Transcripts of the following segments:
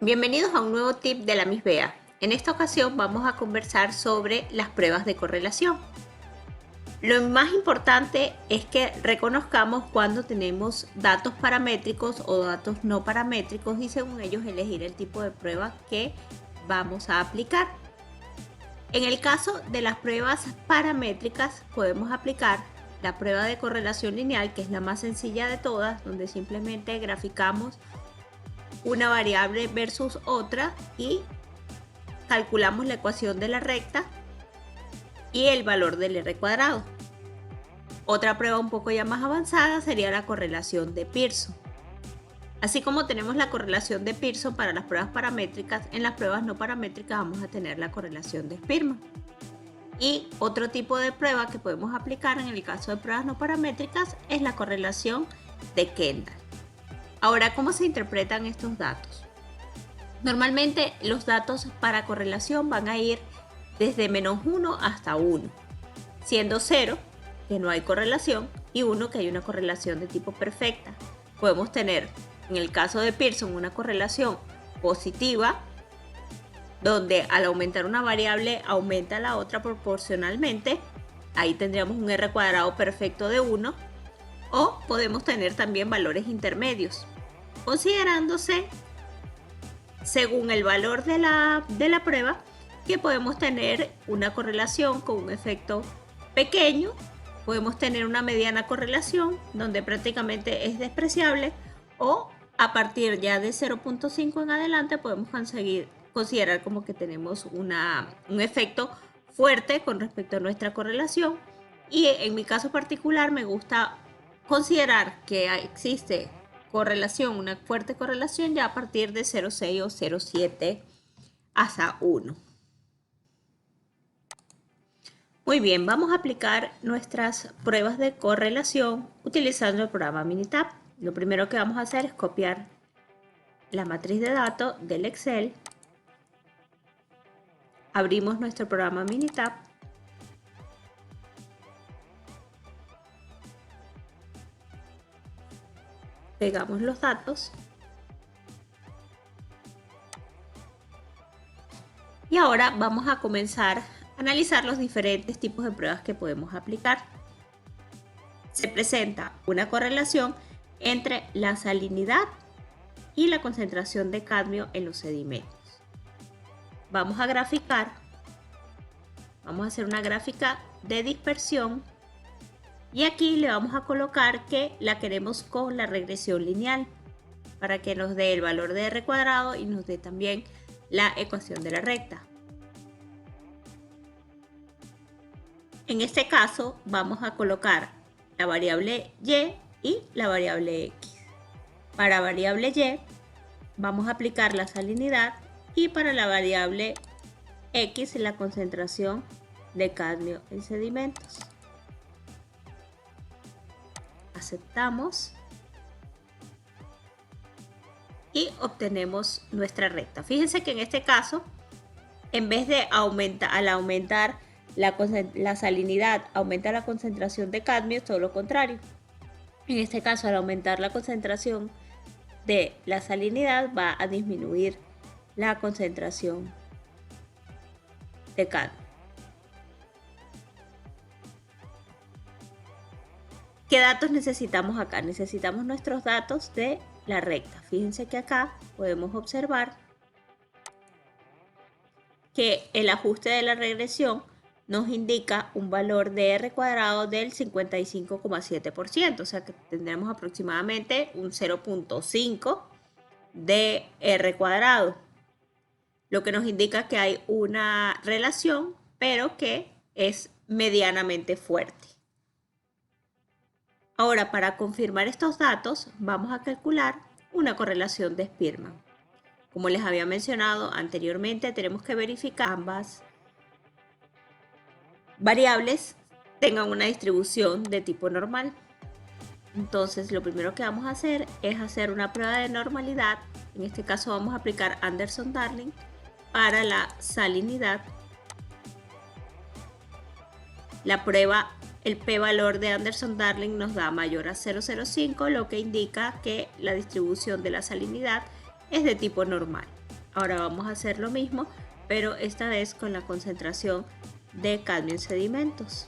Bienvenidos a un nuevo tip de la Miss Bea. En esta ocasión vamos a conversar sobre las pruebas de correlación. Lo más importante es que reconozcamos cuando tenemos datos paramétricos o datos no paramétricos y según ellos elegir el tipo de prueba que vamos a aplicar. En el caso de las pruebas paramétricas podemos aplicar la prueba de correlación lineal, que es la más sencilla de todas, donde simplemente graficamos una variable versus otra y calculamos la ecuación de la recta y el valor del r cuadrado. Otra prueba un poco ya más avanzada sería la correlación de Pearson. Así como tenemos la correlación de Pearson para las pruebas paramétricas, en las pruebas no paramétricas vamos a tener la correlación de Spearman. Y otro tipo de prueba que podemos aplicar en el caso de pruebas no paramétricas es la correlación de Kendall. Ahora, ¿cómo se interpretan estos datos? Normalmente los datos para correlación van a ir desde -1 hasta 1, siendo 0 que no hay correlación y 1 que hay una correlación de tipo perfecta. Podemos tener, en el caso de Pearson, una correlación positiva, donde al aumentar una variable aumenta la otra proporcionalmente. Ahí tendríamos un r cuadrado perfecto de 1. O podemos tener también valores intermedios, considerándose según el valor de la prueba que podemos tener una correlación con un efecto pequeño, podemos tener una mediana correlación donde prácticamente es despreciable, o a partir ya de 0.5 en adelante podemos considerar como que tenemos un efecto fuerte con respecto a nuestra correlación. Y en mi caso particular me gusta considerar que existe correlación, una fuerte correlación ya a partir de 0.6 o 0.7 hasta 1. Muy bien, vamos a aplicar nuestras pruebas de correlación utilizando el programa Minitab. Lo primero que vamos a hacer es copiar la matriz de datos del Excel. Abrimos nuestro programa Minitab. Pegamos los datos y ahora vamos a comenzar a analizar los diferentes tipos de pruebas que podemos aplicar. Se presenta una correlación entre la salinidad y la concentración de cadmio en los sedimentos. Vamos a graficar, vamos a hacer una gráfica de dispersión. Y aquí le vamos a colocar que la queremos con la regresión lineal para que nos dé el valor de r cuadrado y nos dé también la ecuación de la recta. En este caso vamos a colocar la variable y y la variable x. Para variable y vamos a aplicar la salinidad y para la variable x la concentración de cadmio en sedimentos. Aceptamos y obtenemos nuestra recta. Fíjense que en este caso, en vez de aumentar la salinidad, aumenta la concentración de cadmio, es todo lo contrario. En este caso, al aumentar la concentración de la salinidad, va a disminuir la concentración de cadmio. ¿Qué datos necesitamos acá? Necesitamos nuestros datos de la recta. Fíjense que acá podemos observar que el ajuste de la regresión nos indica un valor de r cuadrado del 55,7%, o sea que tendremos aproximadamente un 0.5 de r cuadrado, lo que nos indica que hay una relación, pero que es medianamente fuerte. Ahora, para confirmar estos datos, vamos a calcular una correlación de Spearman. Como les había mencionado anteriormente, tenemos que verificar ambas variables tengan una distribución de tipo normal. Entonces, lo primero que vamos a hacer es hacer una prueba de normalidad. En este caso vamos a aplicar Anderson-Darling para la salinidad. La prueba, el p-valor de Anderson-Darling nos da mayor a 0,05, lo que indica que la distribución de la salinidad es de tipo normal. Ahora vamos a hacer lo mismo, pero esta vez con la concentración de cadmio en sedimentos.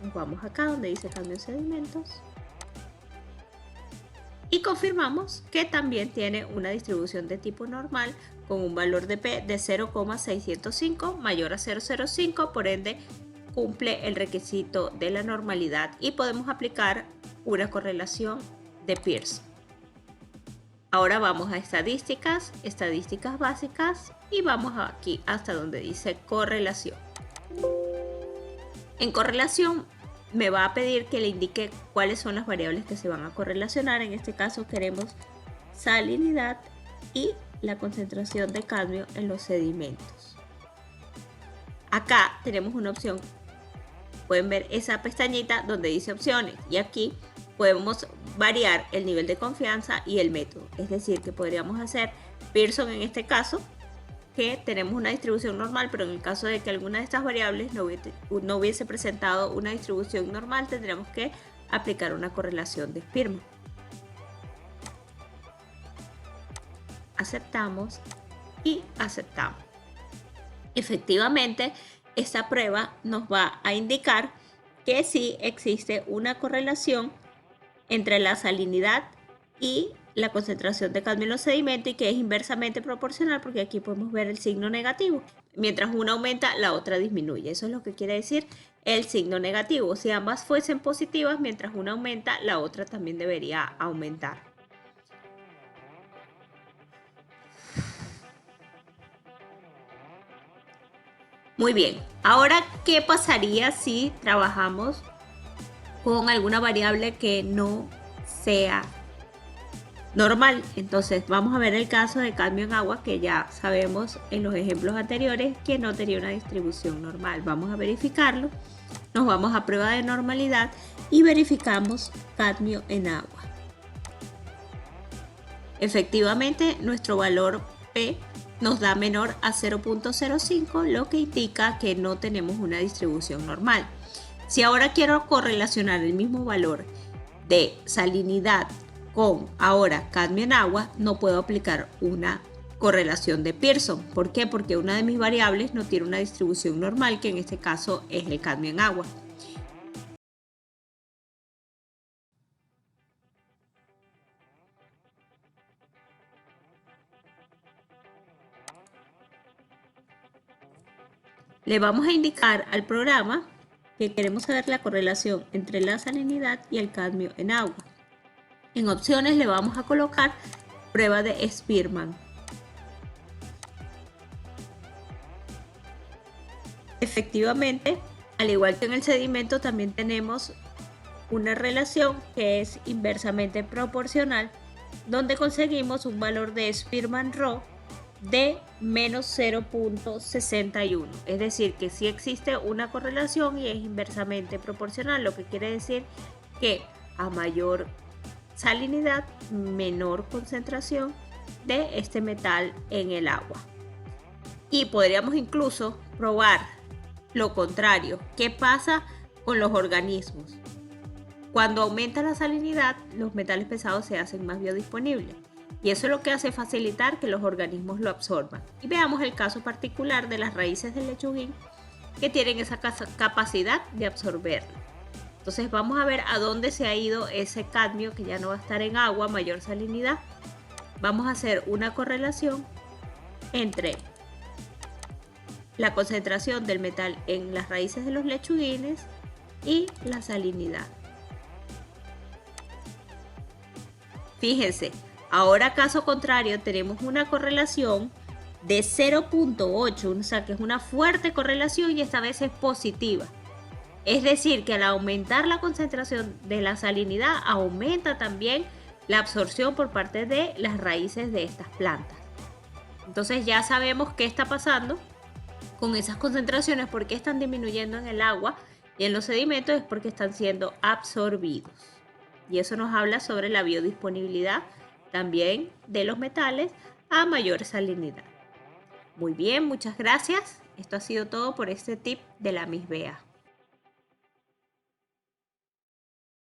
Nos vamos acá donde dice cadmio en sedimentos. Y confirmamos que también tiene una distribución de tipo normal con un valor de P de 0,605 mayor a 0,05, por ende cumple el requisito de la normalidad y podemos aplicar una correlación de Pearson. Ahora vamos a estadísticas, estadísticas básicas y vamos aquí hasta donde dice correlación. En correlación me va a pedir que le indique cuáles son las variables que se van a correlacionar. En este caso queremos salinidad y la concentración de cadmio en los sedimentos. Acá tenemos una opción. Pueden ver esa pestañita donde dice opciones y aquí podemos variar el nivel de confianza y el método. Es decir, que podríamos hacer Pearson en este caso, que tenemos una distribución normal, pero en el caso de que alguna de estas variables no hubiese presentado una distribución normal, tendríamos que aplicar una correlación de Spearman. Aceptamos y aceptamos. Efectivamente, esta prueba nos va a indicar que sí existe una correlación entre la salinidad y la concentración de cadmio en los sedimentos y que es inversamente proporcional, porque aquí podemos ver el signo negativo. Mientras una aumenta, la otra disminuye. Eso es lo que quiere decir el signo negativo. Si ambas fuesen positivas, mientras una aumenta, la otra también debería aumentar. Muy bien, ahora, ¿qué pasaría si trabajamos con alguna variable que no sea normal? Entonces vamos a ver el caso de cadmio en agua, que ya sabemos en los ejemplos anteriores que no tenía una distribución normal. Vamos a verificarlo, nos vamos a prueba de normalidad y verificamos cadmio en agua. Efectivamente, nuestro valor P nos da menor a 0,05, lo que indica que no tenemos una distribución normal. Si ahora quiero correlacionar el mismo valor de salinidad con ahora cadmio en agua, no puedo aplicar una correlación de Pearson. ¿Por qué? Porque una de mis variables no tiene una distribución normal, que en este caso es el cadmio en agua. Le vamos a indicar al programa que queremos saber la correlación entre la salinidad y el cadmio en agua. En opciones le vamos a colocar prueba de Spearman. Efectivamente, al igual que en el sedimento, también tenemos una relación que es inversamente proporcional, donde conseguimos un valor de Spearman Rho de menos 0,61. Es decir, que sí existe una correlación y es inversamente proporcional, lo que quiere decir que a mayor salinidad, menor concentración de este metal en el agua. Y podríamos incluso probar lo contrario. ¿Qué pasa con los organismos? Cuando aumenta la salinidad, los metales pesados se hacen más biodisponibles. Y eso es lo que hace facilitar que los organismos lo absorban. Y veamos el caso particular de las raíces del lechuguín, que tienen esa capacidad de absorberlo. Entonces vamos a ver a dónde se ha ido ese cadmio que ya no va a estar en agua, mayor salinidad. Vamos a hacer una correlación entre la concentración del metal en las raíces de los lechuguines y la salinidad. Fíjense, ahora caso contrario tenemos una correlación de 0,8, o sea que es una fuerte correlación y esta vez es positiva. Es decir, que al aumentar la concentración de la salinidad, aumenta también la absorción por parte de las raíces de estas plantas. Entonces ya sabemos qué está pasando con esas concentraciones, por qué están disminuyendo en el agua y en los sedimentos, es porque están siendo absorbidos. Y eso nos habla sobre la biodisponibilidad también de los metales a mayor salinidad. Muy bien, muchas gracias. Esto ha sido todo por este tip de la Miss Bea.